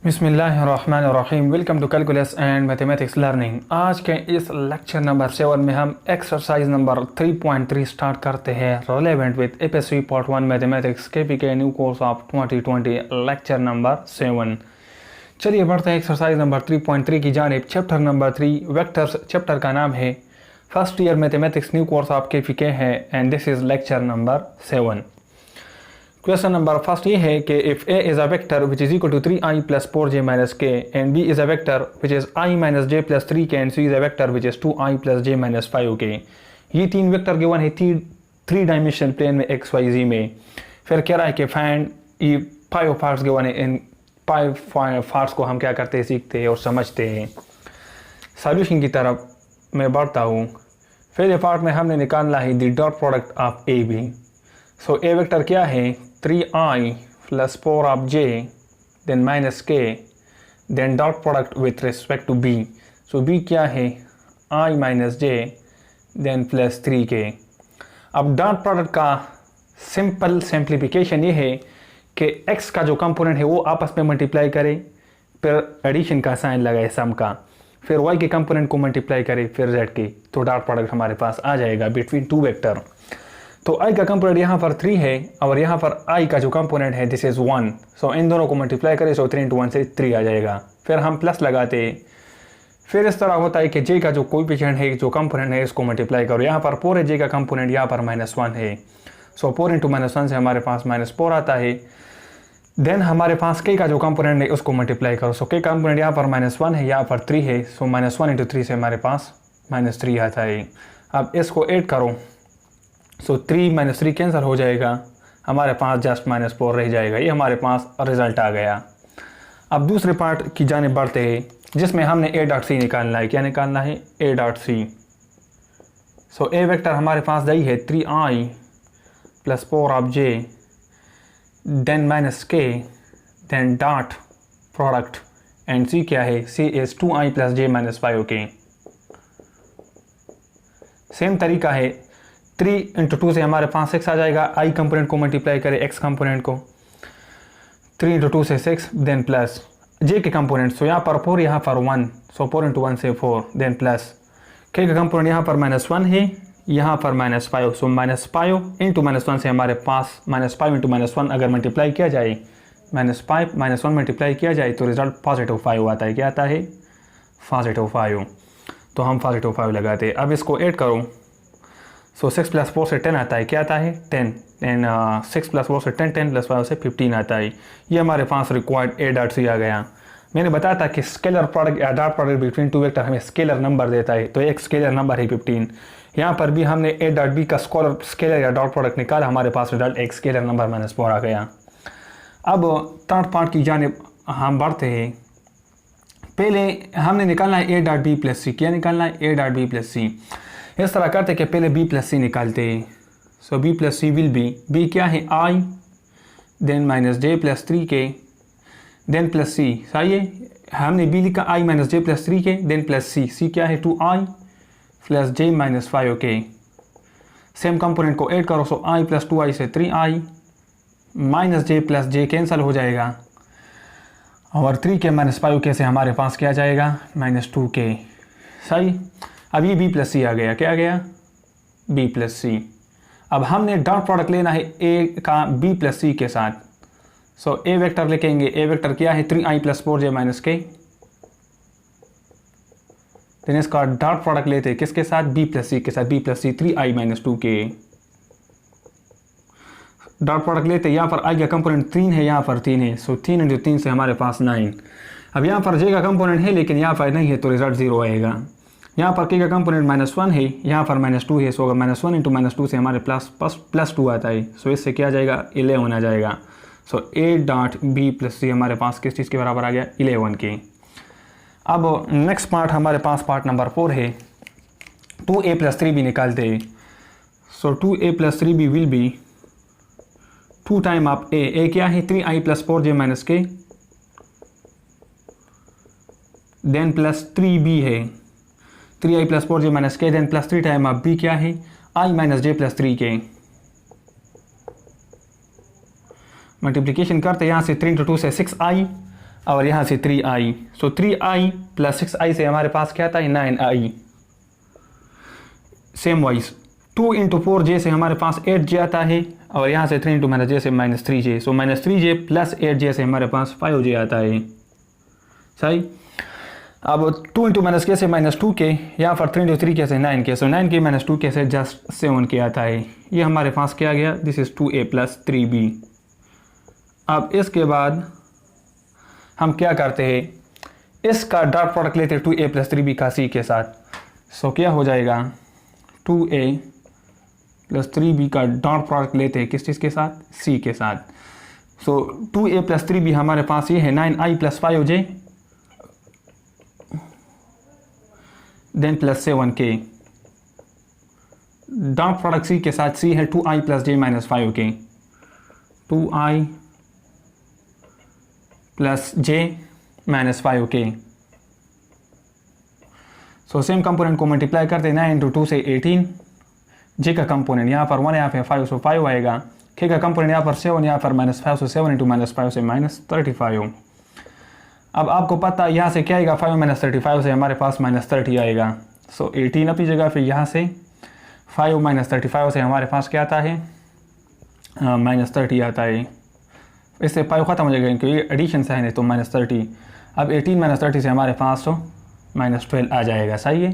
बिस्मिल्लाहिर्रहमानिर्रहीम। Welcome to calculus and mathematics learning. आज के इस लेक्चर नंबर 7 में हम एक्सरसाइज नंबर 3.3 स्टार्ट करते हैं relevant with APSC part 1 mathematics KPK new course of 2020 lecture number 7। चलिए बढ़ते हैं एक्सरसाइज नंबर 3.3 की जानिब। चैप्टर नंबर 3 वेक्टर्स चैप्टर का नाम है। First year mathematics new course of KPK है and this is lecture number 7। Question number first ये है कि if a is a vector which is equal to 3i plus 4j minus k and b is a vector which is i minus j plus 3k and c is a vector which is 2i plus j minus 5k। ये तीन vector given है three dimensional plane में x Y जी में। फिर कह रहा है कि फाइंड ये 5 पार्ट्स गिवन है। इन 5 पार्ट्स को हम क्या करते हैं, सीखते हैं और समझते हैं। सॉल्यूशन की तरफ मैं बढ़ता हूँ। पहले पार्ट में हमने निकालना है the dot product of A B. So A vector क्या है, 3i plus 4 of j then minus k then dot product with respect to b. So b क्या है, i minus j then plus 3k। अब dot product का simple simplification ये है कि x का जो कंपोनेंट है वो आपस में मल्टीप्लाई करे, फिर एडिशन का साइन लगाए सम का, फिर y के कंपोनेंट को मल्टीप्लाई करे, फिर z के, तो डॉट प्रोडक्ट हमारे पास आ जाएगा बिटवीन टू वेक्टर। तो i का कंपोनेंट यहाँ पर 3 है और यहाँ पर i का जो कंपोनेंट है दिस इज 1। सो इन दोनों को मल्टीप्लाई करें, सो 3 × 1 से 3 आ जाएगा। फिर हम प्लस लगाते, फिर इस तरह होता है कि j का जो कोएफिशिएंट है, जो कंपोनेंट है, इसको मल्टीप्लाई करो। यहाँ पर 4 है, j का कंपोनेंट यहाँ पर -1 है। सो 4 × -1 से हमारे पास -4 आता है। देन हमारे पास k का जो कंपोनेंट है उसको मल्टीप्लाई करो। सो k कंपोनेंट यहाँ पर -1 है, यहाँ पर 3 है। सो -1 × 3 से हमारे पास -3 आता है। अब इसको ऐड करो, सो 3 - 3 कैंसिल हो जाएगा, हमारे पास जस्ट -4 रह जाएगा। ये हमारे पास रिजल्ट आ गया। अब दूसरे पार्ट की जानिब बढ़ते हैं जिसमें हमने a.c निकालना है। क्या निकालना है, a.c। सो a वेक्टर हमारे पास दई है 3i प्लस 4 of j then minus k then dot product and c क्या है, c is 2i plus j minus 5k। Same तरीका है, 3 × 2 से हमारे पास 6 आ जाएगा। i कंपोनेंट को मल्टीप्लाई करें x कंपोनेंट को, 3 × 2 से 6 देन प्लस j के कंपोनेंट। सो यहाँ पर 4, यहाँ पर 1, सो 4 × 1 से 4 देन प्लस k का कंपोनेंट यहाँ पर -1 है, यहाँ पर -5। सो -5 × -1 से हमारे पास -5 × -1 अगर मल्टीप्लाई किया जाए, -5 -1 मल्टीप्लाई किया जाए तो रिजल्ट +5 आता है। क्या आता है, +5। तो हम +5 लगाते हैं। अब इसको ऐड करो, सो 6 + 4 से 10 आता है। क्या आता है, 10 एंड 6 + 4 से 10, 10 + 5 से 15 आता है। ये हमारे पास रिक्वायर्ड a.c आ गया। मैंने बताया था कि स्केलर प्रोडक्ट या dot product between two vector हमें स्केलर नंबर देता है, तो एक स्केलर नंबर है 15। यहाँ पर भी हमने a.b का स्केलर या डॉट प्रोडक्ट निकाला, हमारे पास रिजल्ट एक स्केलर नंबर -4 आ गया। अब थर्ड पार्ट की जानिब हम बढ़ते हैं। पहले हमने निकालना है a.b + c। क्या निकालना है, a.b + c। इस तरह करते कि पहले b + c निकालते हैं। So b + c will be, b क्या है, i then -j + 3k then plus c। सही है, हमने b लिखा i - j + 3k then plus c क्या है, 2i + j - 5k। Same component को ऐड करो, सो i + 2i से 3i -j + j कैंसिल हो जाएगा और 3k - 5k से हमारे पास क्या जाएगा, -2k। सही, अब ये b + c आ गया। क्या आ गया, b + c। अब हमने डॉट प्रोडक्ट लेना है a का b + c के साथ। सो a वेक्टर लिखेंगे, a वेक्टर क्या है, 3i + 4j - k। देन इसका डॉट प्रोडक्ट लेते हैं किसके साथ, b + c के साथ। b + c 3i - 2k। Dot product लेते हैं, यहाँ पर i का कंपोनेंट 3 है, यहाँ पर 3 है। सो 3 × 3 से हमारे पास 9। अब यहाँ पर j का कंपोनेंट है लेकिन यहाँ पर नहीं है, तो रिजल्ट 0 आएगा। यहाँ पर k का कंपोनेंट -1 है, यहाँ पर -2 है। सो अगर -1 × -2 से हमारे +2 आता है। सो इससे क्या आ जाएगा, 11 आ जाएगा। सो a.b + c हमारे पास किस चीज़ के बराबर आ गया, 11 के। अब नेक्स्ट पार्ट हमारे पास पार्ट नंबर 4 है। 2a + 3b निकालते हैं। सो 2a + 3b will be 2 time of a क्या है, 3i + 4j - k then plus 3b है, 3i + 4j - k then plus 3 time of b क्या है, i - j + 3k। मल्टीप्लिकेशन करते यहाँ से 3 × 2 से 6i और यहाँ से 3i, सो 3i प्लस 6i से हमारे पास क्या आता है 9i। Same wise 2 into 4j से हमारे पास 8j आता है, और यहाँ से 3 इंटू माइनस जे से -3j, सो -3j प्लस 8j से हमारे पास 5j आता है। सही। अब 2 इंटू माइनस के से -2k, यहाँ पर 3 इंटू 3k से 9k, सो 9k माइनस 2k से जस्ट 7k आता है। ये हमारे पास क्या गया, this is 2a plus 3b। अब इसके बाद हम क्या करते हैं, इसका डॉट प्रोडक्ट लेते हैं 2a प्लस 3b का c के साथ। सो क्या हो जाएगा, 2a प्लस 3b का डॉट प्रोडक्ट लेते हैं किस चीज़ के साथ, c के साथ। सो 2a प्लस 3b हमारे पास ये है 9i plus 5j then plus 7k। Dot product c के साथ c है 2i plus j minus 5k, 2i plus j minus 5k। So same component को मल्टीप्लाई करते हैं 9 इंटू 2 से 18, j का कंपोनेंट यहाँ पर 1, यहाँ पे 5, सो 5 आएगा। k का कंपोनेंट यहाँ पर 7, यहाँ पर -5, सो 7 इंटू -5 से -35। अब आपको पता है यहाँ से क्या आएगा, 5 माइनस 35 से हमारे पास -30 आएगा। सो 18 अपनी जगह, फिर यहाँ से 5 माइनस 35 से हमारे पास क्या आता है, -30 आता है। इससे 5 ख़त्म हो जाएगा क्योंकि एडिशन से है नहीं तो -30। अब 18 माइनस 30 से हमारे पास तो -12 आ जाएगा। सही है,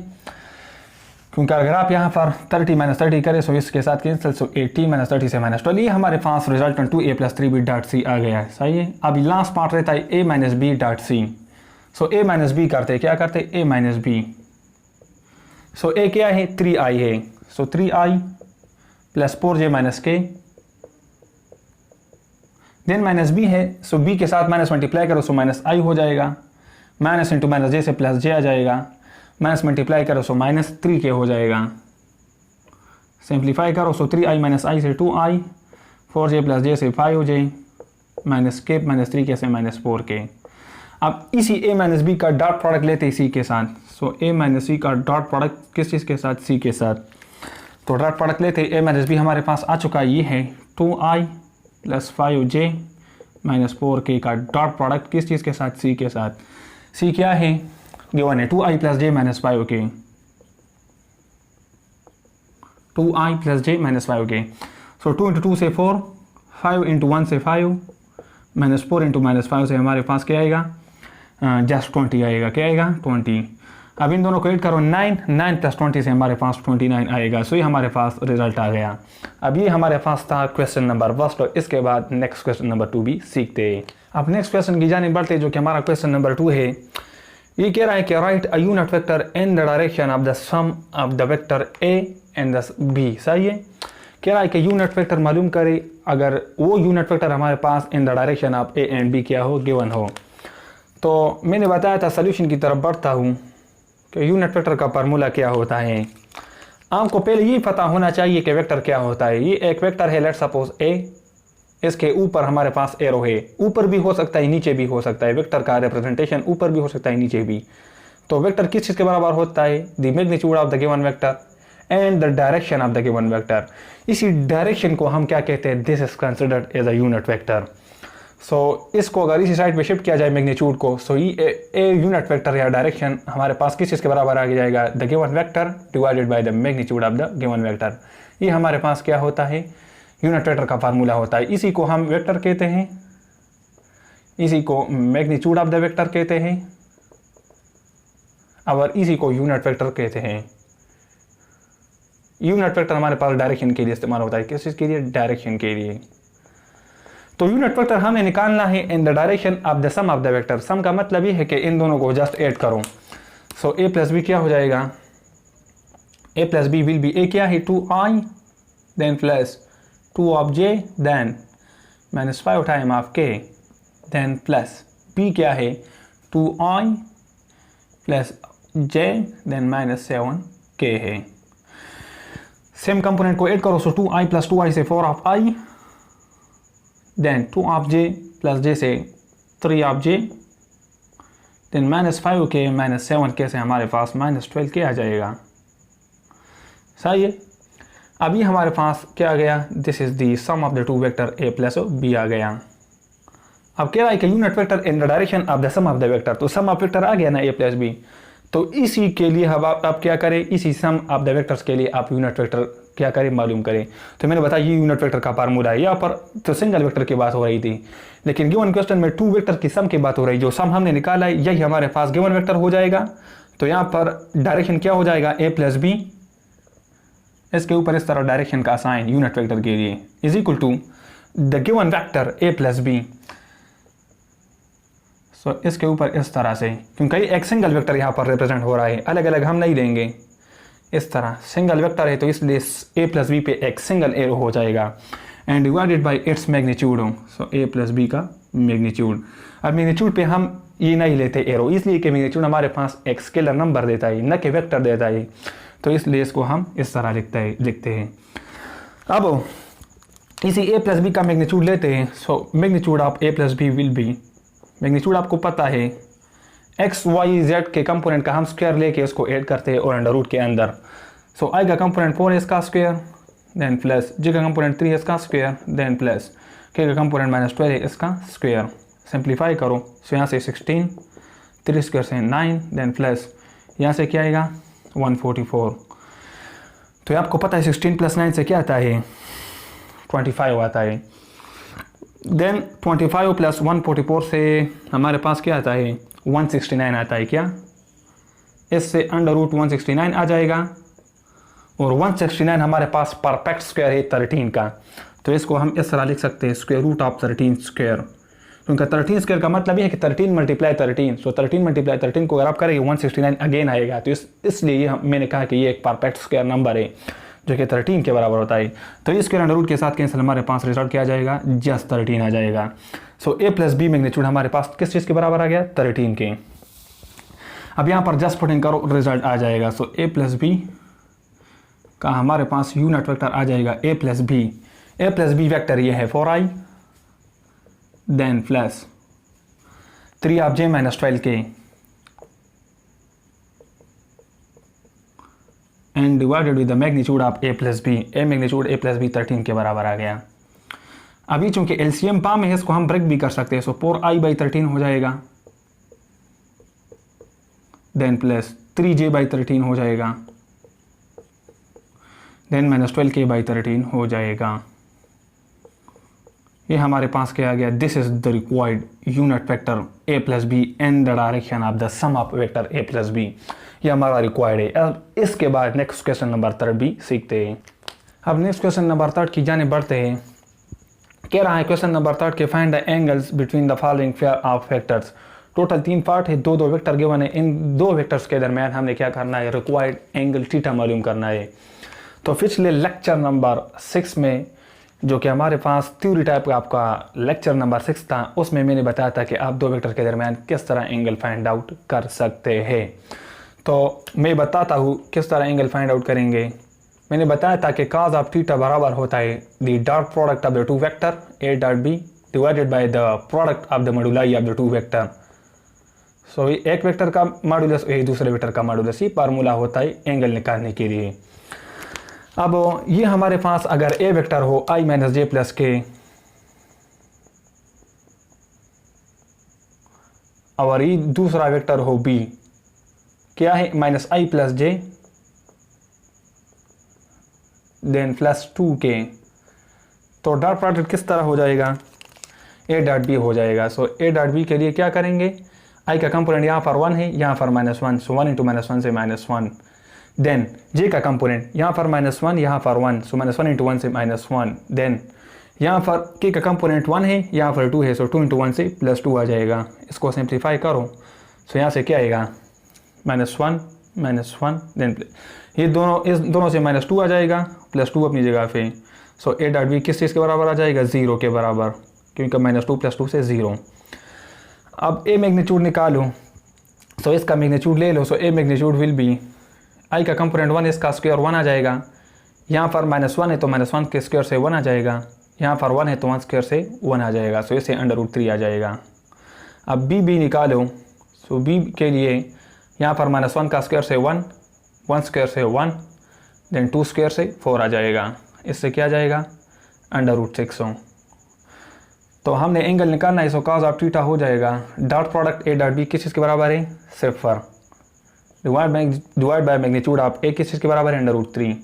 क्योंकि अगर आप यहाँ पर 30 माइनस 30 करें सो इसके साथ कैंसिल, सो 18 माइनस 30 से -12, ये हमारे पास resultant 2a plus 3b dot C आ गया है। सही है। अब लास्ट पार्ट रहता है a minus B dot C. So a minus B करते क्या करते, a minus B. So a क्या है, 3i है, so 3i plus 4j minus k then minus b है, सो b के साथ माइनस मल्टीप्लाई करो सो -i हो जाएगा, माइनस इंटू माइनस j से प्लस j आ जाएगा, माइनस मल्टीप्लाई करो सो -3k हो जाएगा। सिंप्लीफाई करो सो 3i माइनस i से 2i, 4j प्लस j से 5j, minus k minus 3k से -4k। अब इसी a माइनस b का डॉट प्रोडक्ट लेते हैं c के साथ। सो a माइनस c का डॉट प्रोडक्ट किस चीज़ के साथ, c के साथ। तो डॉट प्रोडक्ट लेते हैं, a माइनस b हमारे पास आ चुका है, ये है 2i plus 5j minus 4k का डॉट प्रोडक्ट किस चीज़ के साथ, c के साथ। c क्या है, गिवन है 2i plus j minus 5k, 2i plus j minus 5k। सो 2 इंटू 2 से 4, 5 इंटू 1 से 5, माइनस 4 इंटू माइनस 5 से हमारे पास क्या आएगा, जस्ट 20 आएगा। क्या आएगा, 20। अब इन दोनों को ऐड करो, 9 प्लस 20 से हमारे पास 29 आएगा। सो ये हमारे पास रिजल्ट आ गया। अब ये हमारे पास था क्वेश्चन नंबर 1, और इसके बाद नेक्स्ट क्वेश्चन नंबर 2 भी सीखते हैं। अब नेक्स्ट क्वेश्चन की जाने बढ़ते जो कि हमारा क्वेश्चन नंबर 2 है। ये कह रहा है कि right a unit vector in the direction of the sum of the vector a and the b। सही है। कह रहा है कि यूनिट वेक्टर मालूम करे अगर वो यूनिट वेक्टर हमारे पास in the direction of a and b क्या हो, गिवन हो। तो मैंने बताया था सोल्यूशन की तरफ बढ़ता हूँ कि यूनिट वेक्टर का फार्मूला क्या होता है। आपको पहले ये पता होना चाहिए कि वेक्टर क्या होता है। ये एक वेक्टर है, लेट सपोज a, इसके ऊपर हमारे पास एरो है, ऊपर भी हो सकता है नीचे भी हो सकता है। वेक्टर का रिप्रेजेंटेशन ऊपर भी हो सकता है नीचे भी। तो वेक्टर किस चीज़ के बराबर होता है, the magnitude of the given vector and the direction of the given vector. इसी डायरेक्शन को हम क्या कहते हैं, this is considered as a unit vector. So इसको अगर इसी साइड पे शिफ्ट किया जाए मैग्नीट्यूड को, सो ये ए यूनिट वेक्टर या डायरेक्शन हमारे पास किस चीज़ के बराबर आ जाएगा, the given vector divided by the magnitude of the given vector. ये हमारे पास क्या होता है, यूनिट वेक्टर का फार्मूला होता है। इसी को हम वेक्टर कहते हैं, इसी को मैग्नीट्यूड ऑफ द वेक्टर कहते हैं, और इसी को यूनिट वेक्टर कहते हैं। यूनिट वेक्टर हमारे पास डायरेक्शन के लिए इस्तेमाल होता है। किस चीज़ के लिए, डायरेक्शन के लिए। तो यूनिट वेक्टर हमें निकालना है in the direction of the sum of the vector. Sum का मतलब ये है कि इन दोनों को जस्ट ऐड करो। सो a प्लस बी क्या हो जाएगा, a plus B will be, a क्या है 2i then plus 2 of j then minus 5 time of k then plus b क्या है 2i plus j then minus 7k है। सेम कंपोनेंट को ऐड करो, सो 2i प्लस 2i से 4 of i then 2 of j plus j से 3 of j then minus 5k minus 7k से हमारे पास minus 12k आ जाएगा। सही है। अभी हमारे पास क्या आ गया, this is the sum of the two vector a plus b आ गया। अब कह रहा है कि unit vector in the direction of the sum of the vector, तो सम ऑफ वेक्टर आ गया ना a प्लस बी, तो इसी के लिए अब आप क्या करें, इसी सम ऑफ द वेक्टर्स के लिए आप यूनिट वेक्टर क्या करें मालूम करें। तो मैंने बताया ये यूनिट वेक्टर का फार्मूला है, यहाँ पर तो सिंगल वेक्टर की बात हो रही थी, लेकिन गिवन क्वेश्चन में टू वेक्टर की सम की बात हो रही, जो सम हमने निकाला है यही हमारे पास गिवन वेक्टर हो जाएगा। तो यहाँ पर डायरेक्शन क्या हो जाएगा, a प्लस बी, इसके ऊपर इस तरह डायरेक्शन का साइन यूनिट वेक्टर के लिए is equal to the given vector a plus B. So इसके ऊपर इस तरह से, क्योंकि एक सिंगल वेक्टर यहाँ पर रिप्रेजेंट हो रहा है, अलग अलग हम नहीं देंगे, इस तरह सिंगल वेक्टर है तो इसलिए a प्लस बी पे एक सिंगल एरो हो जाएगा and divided by its magnitude. So a plus B का मैग्नीट्यूड। अब मैग्नीट्यूड पे हम ये नहीं लेते एरो, इसलिए कि मैग्नीट्यूड हमारे पास एक स्केलर नंबर देता है न कि वेक्टर देता है, तो इसलिए इसको हम इस तरह लिखते हैं। अब इसी a प्लस बी का मैग्नीट्यूड लेते हैं। So magnitude of a plus B will be, magnitude आपको पता है एक्स वाई जेड के कंपोनेंट का हम स्क्वायर लेके उसको ऐड करते हैं और अंडर रूट के अंदर। सो आई का कंपोनेंट 4 इसका स्क्वायर देन प्लस जे का कंपोनेंट 3 इसका स्क्वायर देन प्लस के का कंपोनेंट -12 है इसका स्क्वायर। सिंप्लीफाई करो, सो यहाँ से 16, 3 स्क्वायर से 9 देन प्लस यहाँ से क्या आएगा 144। तो ये आपको पता है 16 + 9 से क्या आता है 25 आता है। देन 25 + 144 से हमारे पास क्या आता है 169 आता है। क्या इससे अंडर रूट 169 आ जाएगा और 169 हमारे पास परफेक्ट स्क्वायर है 13 का, तो इसको हम इस तरह लिख सकते हैं स्क्वायर रूट ऑफ 13 स्क्वायर, क्योंकि 13 स्क्वायर का मतलब ये है कि 13 × 13, सो 13 × 13 को अगर आप करेंगे 169 अगेन आएगा। तो इसलिए मैंने कहा कि ये एक परफेक्ट स्क्वायर नंबर है जो कि 13 के बराबर होता है। तो इस स्क्वायर अंडर रूट के साथ कैंसिल, हमारे पास रिजल्ट क्या आ जाएगा जस्ट 13 आ जाएगा। सो a प्लस बी मैग्नीट्यूड हमारे पास किस चीज़ के बराबर आ गया 13 के। अब यहाँ पर जस्ट पुटिंग करो रिजल्ट आ जाएगा। सो a प्लस बी का हमारे पास यूनिट वेक्टर आ जाएगा a प्लस बी वेक्टर ये है 4i then plus 3 of j - 12 के and divided with the magnitude of a plus B. Magnitude a plus B 13 के बराबर आ गया। अभी चूंकि एलसीएम पाम है इसको हम ब्रेक भी कर सकते हैं। सो 4i/13 हो जाएगा देन प्लस 3j/13 हो जाएगा देन -12k/13 हो जाएगा। ये हमारे पास क्या आ गया, this is the required unit vector a plus B in the direction of the sum of vector a plus B. ये हमारा रिक्वायर्ड है। अब इसके बाद नेक्स्ट क्वेश्चन नंबर 3 भी सीखते हैं। अब नेक्स्ट क्वेश्चन नंबर 3 की जाने बढ़ते हैं। कह रहा है क्वेश्चन नंबर 3 के find the angles between the following pair of vectors. Total 3 part है, दो वेक्टर गिवन है। इन दो वेक्टर्स के दरमियान हमने क्या करना है, रिक्वायर्ड एंगल थीटा मालूम करना है। तो पिछले लेक्चर नंबर 6 में जो कि हमारे पास थ्योरी टाइप का आपका लेक्चर नंबर 6 था, उसमें मैंने बताया था कि आप दो वेक्टर के दरमियान किस तरह एंगल फाइंड आउट कर सकते हैं। तो मैं बताता हूँ किस तरह एंगल फाइंड आउट करेंगे। मैंने बताया था कि cos ऑफ थीटा बराबर होता है the dot product of the two vector a.b divided by the product of the moduli of the two vector. So एक वेक्टर का मॉड्यूलस दूसरे वेक्टर का मॉड्यूलस, ये फार्मूला होता है एंगल निकालने के लिए। अब ये हमारे पास अगर a वेक्टर हो i - j + k और ये दूसरा वेक्टर हो b, क्या है -i + j देन +2k, तो डॉट प्रोडक्ट किस तरह हो जाएगा a.b हो जाएगा। सो a.b के लिए क्या करेंगे, i का कंपोनेंट यहाँ पर 1 है, यहाँ पर -1, सो 1 × -1 से -1। देन j का कंपोनेंट यहाँ पर -1, यहाँ पर 1, सो -1 × 1 से -1। देन यहाँ पर k का कंपोनेंट 1 है, यहाँ पर 2 है, सो 2 × 1 से +2 आ जाएगा। इसको सिंप्लीफाई करो, सो यहाँ से क्या आएगा -1 देन ये इस दोनों से -2 आ जाएगा, +2 अपनी जगह पे। सो a.b किस चीज़ के बराबर आ जाएगा 0 के बराबर, क्योंकि -2 + 2 से 0। अब a मैग्नीट्यूड निकालो, सो इसका मैग्नीट्यूड ले लो। सो a magnitude will be i का कंपोनेंट 1, इसका स्क्वायर 1 आ जाएगा। यहाँ पर -1 है तो -1 के स्क्वायर से 1 आ जाएगा, यहाँ पर 1 है तो 1 स्क्वायर से 1 आ जाएगा। सो इसे √3 आ जाएगा। अब b निकालो, सो b के लिए यहाँ पर -1 का स्क्वायर से 1, 1 स्क्वायर से 1, देन 2 स्क्वायर से 4 आ जाएगा। इससे क्या आ जाएगा √600। तो हमने एंगल निकालना है, सो cos ऑफ थीटा हो जाएगा dot product A dot B किस चीज़ के बराबर है, सिफर, divide by magnitude of A किस चीज़ के बराबर है, √3,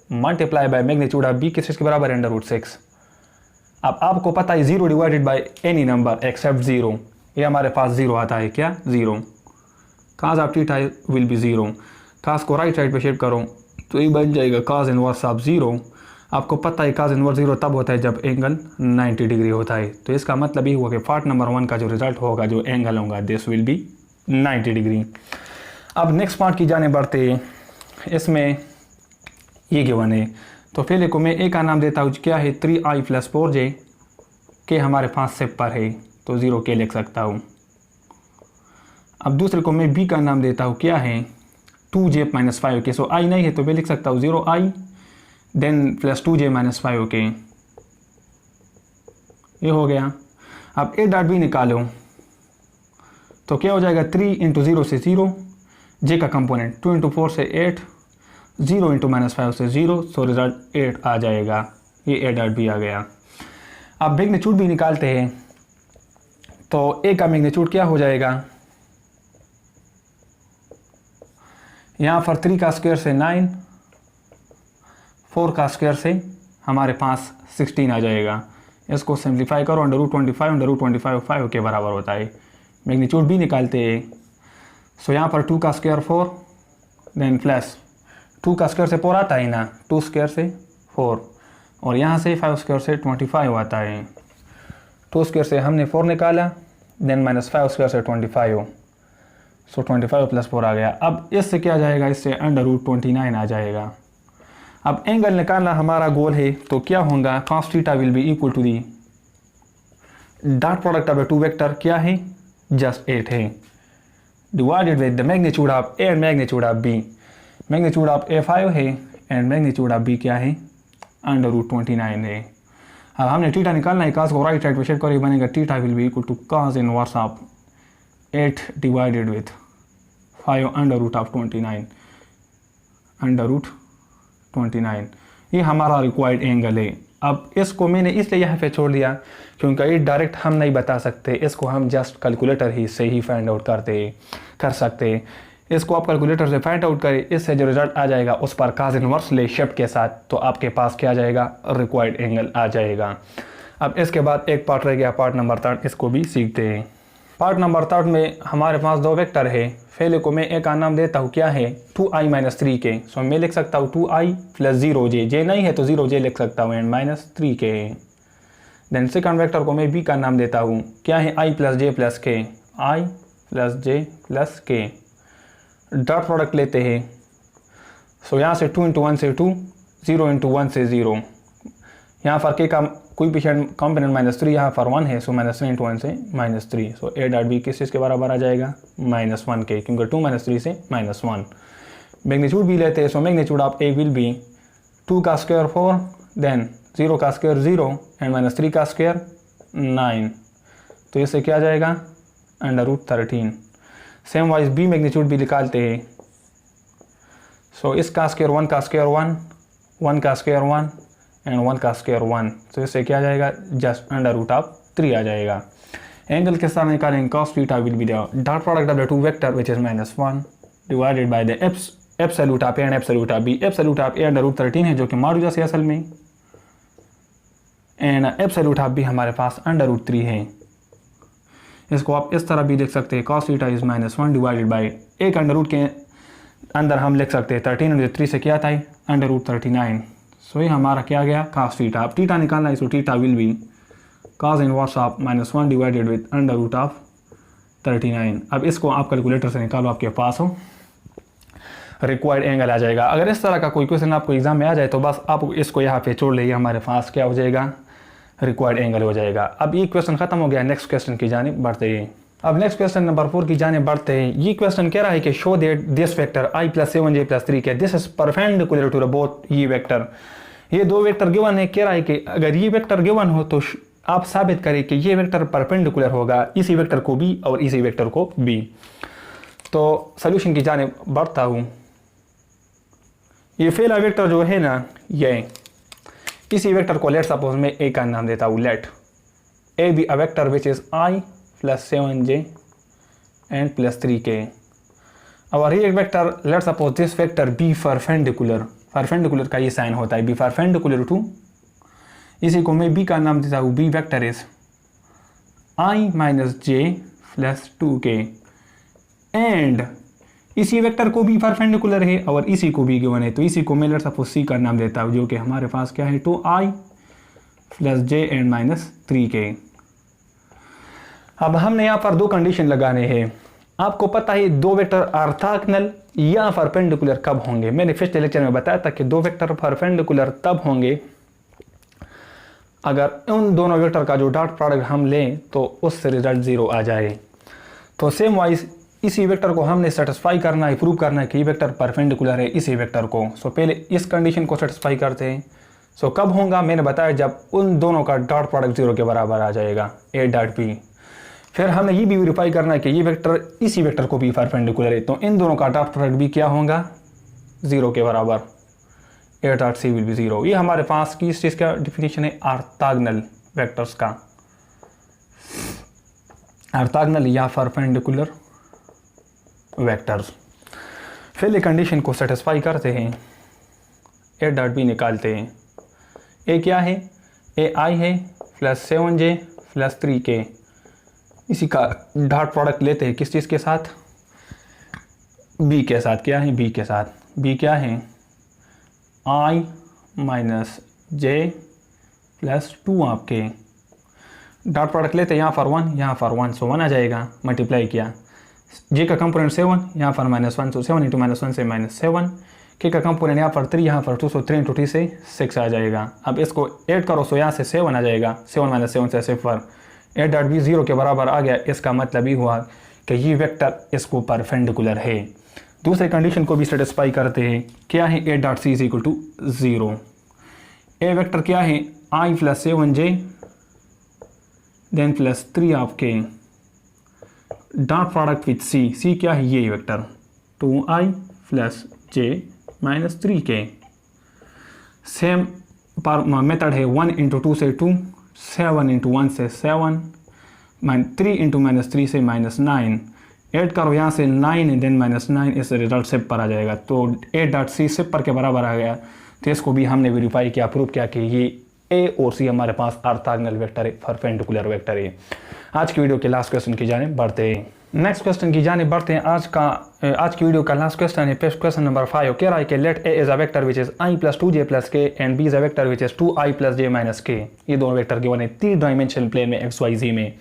multiply by magnitude of B किस चीज़ के बराबर है, √6। अब आपको पता है 0 divided by any number except 0, ये हमारे पास 0 आता है, क्या 0, cos of theta will be 0, cos को राइट साइड पे शिफ्ट करो तो ये बन जाएगा cos इनवर्स ऑफ 0। आपको पता है cos इनवर्स 0 तब होता है जब एंगल 90 डिग्री होता है, तो इसका मतलब ये हुआ कि पार्ट नंबर 1 का जो रिजल्ट होगा, जो एंगल होगा, दिस विल बी 90 डिग्री। अब नेक्स्ट पार्ट की जाने बढ़ते हैं, इसमें ये गिवन है, तो पहले को मैं ए का नाम देता हूँ, क्या है 3i + 4j, के हमारे पास सिप पर है तो 0 के लिख सकता हूँ। अब दूसरे को मैं बी का नाम देता हूँ, क्या है 2j - 5 के, सो i नहीं है तो मैं लिख सकता हूँ 0i देन प्लस 2j - 5 के, ये हो गया। अब ए डॉट बी निकालो तो क्या हो जाएगा 3 × 0 से 0, j का कंपोनेंट 2 × 4 से 8, 0 × -5 से 0, सो रिजल्ट 8 आ जाएगा, ये ए डॉट बी आ गया। अब मैग्नीट्यूड भी निकालते हैं, तो ए का मैग्नीट्यूड क्या हो जाएगा, यहाँ पर 3 का स्क्वायर से 9, 4 का स्क्वायर से हमारे पास 16 आ जाएगा। इसको सिंप्लीफाई करो, √25 5 के बराबर होता है। मैग्नीट्यूड भी निकालते हैं, सो यहाँ पर 2 का स्क्वायर 4 देन प्लस 2 का स्क्वायर से 4 आता है ना, 2 स्क्वायर से 4, और यहाँ से 5 स्क्वायर से 25 आता है। 2 स्क्वायर से हमने 4 निकाला, देन -5 स्क्वायर से 25, सो 25 + 4 आ गया। अब इससे क्या जाएगा, इससे √29 आ जाएगा। अब एंगल निकालना हमारा गोल है, तो क्या होगा, cos theta will be equal to the dot product of 2 vector, क्या है जस्ट 8 है, divided with the magnitude of A and magnitude of B. Magnitude of A 5 है एंड मैग्नीट्यूड ऑफ बी क्या है, √29 है। अब हमने थीटा निकालना है, cos को राइट साइड पे शिफ्ट करो, बनेगा theta will be equal to cos inverse of 8 divided with 5 √29, √29, ये हमारा रिक्वायर्ड एंगल है। अब इसको मैंने इसलिए यहाँ पे छोड़ दिया क्योंकि ये डायरेक्ट हम नहीं बता सकते, इसको हम जस्ट कैलकुलेटर ही से ही फाइंड आउट कर सकते हैं। इसको आप कैलकुलेटर से फाइंड आउट करें, इससे जो रिजल्ट आ जाएगा उस पर cos इनवर्स ले शिफ्ट के साथ, तो आपके पास क्या आ जाएगा, रिक्वायर्ड एंगल आ जाएगा। अब इसके बाद एक पार्ट रह गया, पार्ट नंबर 3, इसको भी सीखते हैं। पार्ट नंबर 3 में हमारे पास 2 वेक्टर है, पहले को मैं ए का नाम देता हूँ, क्या है 2i - 3 के, सो मैं लिख सकता हूँ 2i + 0j, j नहीं है तो 0j लिख सकता हूँ, एंड -3 के। देन सेकंड वेक्टर को मैं बी का नाम देता हूँ, क्या है i + j + k, i + j + k, dot product लेते हैं, सो यहाँ से 2 × 1 से 2, 0 × 1 से 0, यहाँ पर k का कोएफिशिएंट कंपोनेंट -3, यहाँ पर 1 है, सो -3 × 1 से -3, सो ए डॉट बी किस चीज़ के बराबर आ जाएगा, -1 के, क्योंकि 2 - 3 से -1। मैग्नीट्यूड भी लेते हैं, so magnitude of A will be 2 का स्क्वायर 4 देन 0 का स्क्वायर 0 एंड -3 का स्क्वायर 9, तो इससे क्या आ जाएगा, √13। सेम वाइज बी मैग्नीट्यूड भी निकालते हैं, सो इसका स्क्वायर 1 का स्क्वायर 1, 1 का स्क्वायर 1 एंड 1 का स्क्वायर 1, तो इससे क्या आ जाएगा, जस्ट √3 आ जाएगा। एंगल के साथ निकालेंगे, cos theta will be the dot product of the 2 vector which is -1 divided by the absolute of A and absolute of B. Absolute of A √13 है, जो कि मौजूदा से असल में, एंड एब्सोल्यूट ऑफ बी हमारे पास √3 है। इसको आप इस तरह भी लिख सकते हैं, cos theta is -1 divided bye एक अंडर के अंदर हम लिख सकते हैं 13 × 3 से क्या था, √39, सो ये हमारा क्या गया, cos थीटा। अब थीटा निकालना है, so theta will B cos inverse of -1 divided with √39। अब इसको आप कैलकुलेटर से निकालो, आपके पास हो रिक्वायर्ड एंगल आ जाएगा। अगर इस तरह का कोई क्वेश्चन आपको एग्जाम में आ जाए तो बस आप इसको यहाँ पे छोड़ लीजिए, हमारे पास क्या हो जाएगा, रिक्वायर्ड एंगल हो जाएगा। अब ये क्वेश्चन खत्म हो गया, नेक्स्ट क्वेश्चन की जानिब बढ़ते हैं। अब नेक्स्ट क्वेश्चन नंबर 4 की जानिब बढ़ते हैं। ये क्वेश्चन कह रहा है कि show that this vector i + 7j + 3 के this is perpendicular to the both ये वेक्टर। ये 2 वेक्टर गिवन है, कह रहा है कि अगर ये वेक्टर गिवन हो तो आप साबित करें कि ये वेक्टर परपेंडिकुलर होगा इसी वेक्टर को भी और इसी वेक्टर को भी। तो सॉल्यूशन की जानिब बढ़ता हूँ। ये पहला वेक्टर जो है ना, ये इसी वेक्टर को लेट सपोज मैं ए का नाम देता हूँ, late A be a vector which is I plus 7j and plus 3k. Our real vector, let's suppose this vector be perpendicular. Perpendicular का ये साइन होता है, be perpendicular to, इसी को मैं b का नाम देता हूँ, b vector is I minus j plus 2k. And इसी वेक्टर को भी परपेंडिकुलर है और इसी को भी गिवन है, तो इसी को मैं लेट्स सपोज सी का नाम देता हूँ, जो कि हमारे पास क्या है 2i plus j and minus 3k. अब हमने यहाँ पर दो कंडीशन लगाने हैं. आपको पता है दो वेक्टर ऑर्थोगोनल या परपेंडिकुलर कब होंगे. मैंने पिछले लेक्चर में बताया था कि दो वेक्टर परपेंडिकुलर तब होंगे अगर उन दोनों वेक्टर का जो डॉट प्रोडक्ट हम लें तो उससे रिजल्ट 0 आ जाए. तो सेम वाइज इसी वेक्टर को हमने सेटिस्फाई करना है, प्रूव करना है कि ये वेक्टर परपेंडिकुलर है इसी वेक्टर को. सो पहले इस कंडीशन को सेटिस्फाई करते हैं. सो कब होगा, मैंने बताया जब उन दोनों का डॉट प्रोडक्ट 0 के बराबर आ जाएगा, ए डॉट बी. फिर हमें ये भी वेरीफाई करना है कि ये वेक्टर इसी वेक्टर को भी परपेंडिकुलर है, तो इन दोनों का डॉट प्रोडक्ट भी क्या होगा 0 के बराबर, A dot C will be 0. ये हमारे पास किस चीज़ का डिफिनीशन है, ऑर्थोगोनल वेक्टर्स का, ऑर्थोगोनल या परपेंडिकुलर वेक्टर्स. फिर ये कंडीशन को सेटिस्फाई करते हैं, ए डॉट बी निकालते हैं. ए क्या है, ए आई है प्लस 7j प्लस 3k. इसी का डॉट प्रोडक्ट लेते हैं किस चीज़ के साथ, बी के साथ. क्या है, बी के साथ. बी क्या है, आई माइनस जे प्लस 2 आपके. डॉट प्रोडक्ट लेते हैं यहाँ पर 1, यहाँ पर 1, सो 1 आ जाएगा. मल्टीप्लाई किया, जे का कंपोनेंट 7, यहाँ पर -1, तो 7 इंटू -1 से -7. के का कंपोनेंट यहाँ पर 3, यहाँ पर 2, सो 3 इंटू 3 से 6 आ जाएगा. अब इसको ऐड करो, सो यहाँ से 7 आ जाएगा. 7 माइनस 7 से 0. ए डॉट बी 0 के बराबर आ गया. इसका मतलब ये हुआ कि ये वेक्टर इसको परपेंडिकुलर है. दूसरे कंडीशन को भी सेटिस्फाई करते हैं. क्या है, A dot C is equal to 0. A vector क्या है, I plus 7j then plus 3 आपके dot product with C. C क्या है, ये vector 2i plus j minus 3k. Same method है, 1 इंटू 2 से 2, 7 इंटू 1 से 7, 3 इंटू -3 से -9. ऐड करो यहाँ से 9 देन -9, इस रिजल्ट सिप पर आ जाएगा. तो ए डॉट सी सिप पर के बराबर आ गया. तो इसको भी हमने वेरीफाई किया, प्रूव किया कि ये ए और सी हमारे पास ऑर्थोगोनल वेक्टर है, परपेंडिकुलर वेक्टर है. आज की वीडियो के लास्ट क्वेश्चन की जाने बढ़ते हैं. नेक्स्ट क्वेश्चन की जाने बढ़ते हैं. आज की वीडियो का लास्ट क्वेश्चन है क्वेश्चन नंबर 5. कह रहा है कि let A is a vector which is I plus 2j plus K and B is a vector which is 2i plus j minus K. ये दोनों वेक्टर गिवन है 3 dimensional plane में XYZ में.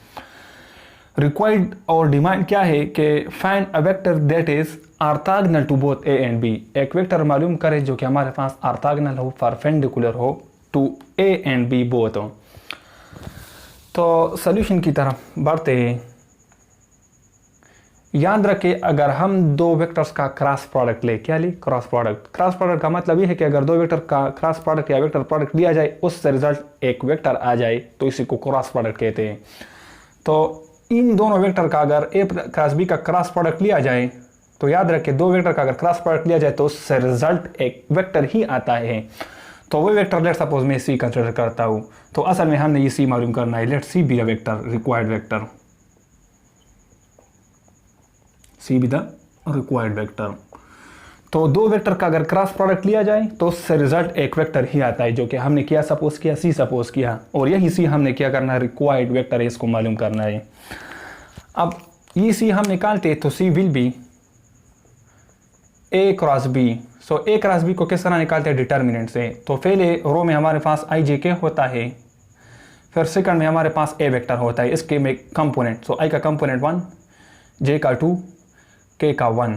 Required और डिमांड क्या है कि find a vector that is orthogonal to both A and B. एक वेक्टर मालूम करें जो कि हमारे पास ऑर्थोगोनल हो, परपेंडिकुलर हो to A and B both हो. तो सॉल्यूशन की तरफ बढ़ते हैं. याद रखें, अगर हम दो वेक्टर्स का क्रॉस प्रोडक्ट ले, क्या ले, क्रॉस प्रोडक्ट. क्रॉस प्रोडक्ट का मतलब ये है कि अगर दो वेक्टर का क्रॉस प्रोडक्ट या वेक्टर प्रोडक्ट लिया जाए, उससे रिजल्ट एक वेक्टर आ जाए, तो इसी को क्रॉस प्रोडक्ट कहते हैं. तो इन दोनों वेक्टर का अगर ए क्रॉस बी का क्रॉस प्रोडक्ट लिया जाए, तो याद रखें दो वेक्टर का अगर क्रॉस प्रोडक्ट लिया जाए तो उससे रिजल्ट एक वेक्टर ही आता है. तो वो वेक्टर लेट सपोज मैं सी कंसिडर करता हूँ. तो असल में हमने ये सी मालूम करना है. Let C be a vector, required vector, C be the required vector. तो दो वेक्टर का अगर क्रॉस प्रोडक्ट लिया जाए तो उससे रिजल्ट एक वेक्टर ही आता है, जो कि हमने क्या सपोज किया, सी सपोज किया. और यही सी हमने क्या करना है, रिक्वायर्ड वेक्टर है, इसको मालूम करना है. अब ये सी हम निकालते हैं तो C will be A cross B. So A cross B को किस तरह निकालते हैं, डिटर्मिनेंट से. तो पहले रो में हमारे पास आई जे के होता है, फिर सेकंड में हमारे पास ए वेक्टर होता है, इसके में कंपोनेंट. सो आई का कंपोनेंट 1, जे का 2, के का 1,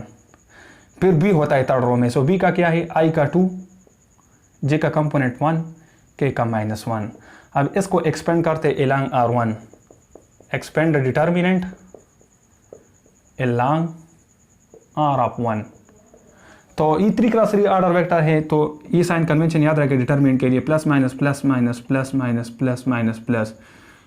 फिर बी होता है थर्ड रो में. सो बी का क्या है, आई का 2, जे का कंपोनेंट 1, के का -1. अब इसको एक्सपेंड करते along R1, expand the determinant along R of 1. तो ये 3 क्रॉस 3 ऑर्डर वेक्टर है. तो ये साइन कन्वेंशन याद रखें डिटर्मिनेंट के लिए, plus minus plus minus plus minus plus minus plus.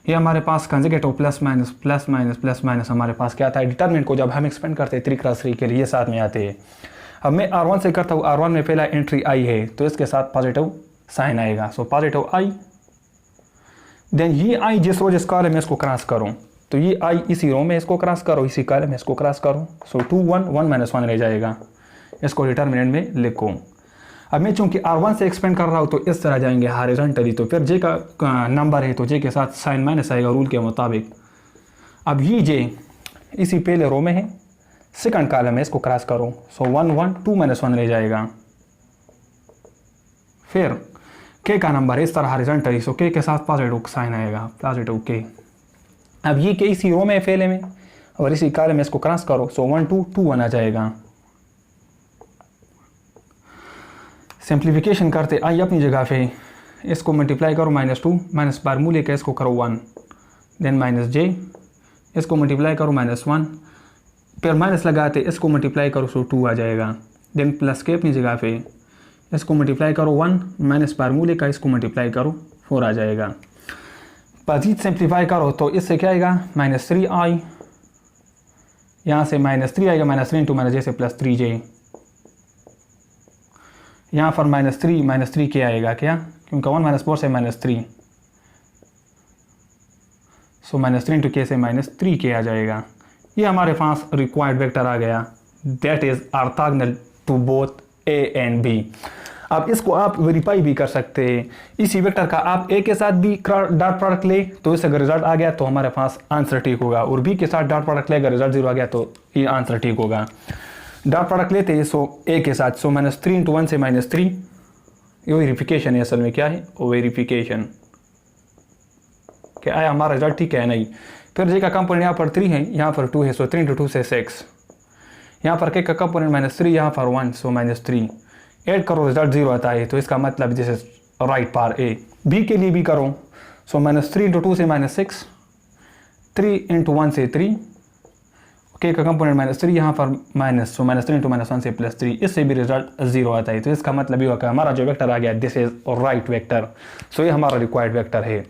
ये हमारे पास कंजुगेट हो, plus minus plus minus plus minus हमारे पास क्या आता है, डिटर्मिनेंट को जब हम एक्सपेंड करते हैं 3 क्रॉस 3 के लिए ये साथ में आते हैं. अब मैं R1 से करता हूँ, R1 में पहला एंट्री आई है तो इसके साथ पॉजिटिव साइन आएगा. सो पॉजिटिव आई देन ये आई जिस रो जिस कॉलम में इसको क्रॉस करूँ, तो ये आई इसी रो में इसको क्रॉस करो, इसी कॉलम में इसको क्रॉस करो, सो 2 1 1 -1 रह जाएगा। इसको डिटर्मिनेंट में लिखो। अब मैं चूंकि R1 से एक्सपेंड कर रहा हूँ तो इस तरह जाएंगे हॉरिजॉन्टली, तो फिर जे का नंबर है तो जे के साथ साइन माइनस आएगा रूल के मुताबिक। अब ये जे इसी पहले रो में है, सेकंड कॉलम में इसको क्रॉस करो, सो 1 1 2 -1 रह जाएगा। फिर के का नंबर है इस तरह हॉरिजॉन्टली, सो के साथ पॉजिटिव साइन आएगा, पॉजिटिव के। अब ये के इसी रो में पहले में और इसी कॉलम में इसको क्रॉस करो, सो 1 2 2 1 आ जाएगा। सिंप्लीफिकेशन करते आई अपनी जगह पे, इसको मल्टीप्लाई करो -2 माइनस बारमूले का इसको करो 1, देन माइनस जे, इसको मल्टीप्लाई करो -1, फिर माइनस लगाते इसको मल्टीप्लाई करो, सो 2 आ जाएगा। देन प्लस के अपनी जगह पे, इसको मल्टीप्लाई करो 1 माइनस बारमूले का इसको मल्टीप्लाई करो 4 आ जाएगा। मज़ीद सिंप्लीफाई करो तो इससे क्या आएगा -3 आई, यहाँ से -3 आएगा, -3 इंटू माइनस जे से +3 जे, यहाँ पर -3 के आएगा क्या, क्योंकि 1 -4 से -3, सो -3 इंटू के से -3 के आ जाएगा। ये हमारे पास रिक्वायर्ड वेक्टर आ गया, that is orthogonal to both A and B. अब इसको आप वेरीफाई भी कर सकते हैं, इसी वेक्टर का आप ए के साथ भी डॉट प्रोडक्ट ले तो इससे अगर रिजल्ट आ गया तो हमारे पास आंसर ठीक होगा, और बी के साथ डॉट प्रोडक्ट ले अगर रिजल्ट 0 आ गया तो ये आंसर ठीक होगा। डॉट प्रोडक्ट लेते हैं सो ए के साथ, सो -3 इंटू 1 से -3, ये वेरिफिकेशन है, असल में क्या है वो वेरिफिकेशन, क्या आया हमारा रिजल्ट ठीक है नहीं। फिर जे का कंपोनेंट यहाँ पर 3 है, यहाँ पर 2 है, सो 3 इंटू 2 से 6, यहाँ पर के का कंपोनेंट -3, यहाँ पर 1, सो -3, ऐड करो रिजल्ट 0 आता है, तो इसका मतलब दिस इज राइट पार ए। बी के लिए भी करो, सो -3 इंटू 2 से -6, 3 इंटू 1 से 3, के का कंपोनेंट -3, यहाँ पर माइनस, सो -3 इंटू -1 से +3, इससे भी रिजल्ट 0 आता है, तो इसका मतलब ये होगा हमारा जो वेक्टर आ गया दिस इज राइट वेक्टर। सो ये हमारा रिक्वायर्ड वेक्टर है।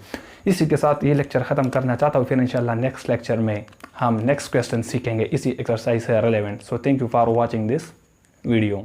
इसी के साथ ये लेक्चर ख़त्म करना चाहता हूँ, फिर इंशाल्लाह नेक्स्ट लेक्चर में हम नेक्स्ट क्वेश्चन सीखेंगे इसी एक्सरसाइज से relevant. So thank you for watching this video.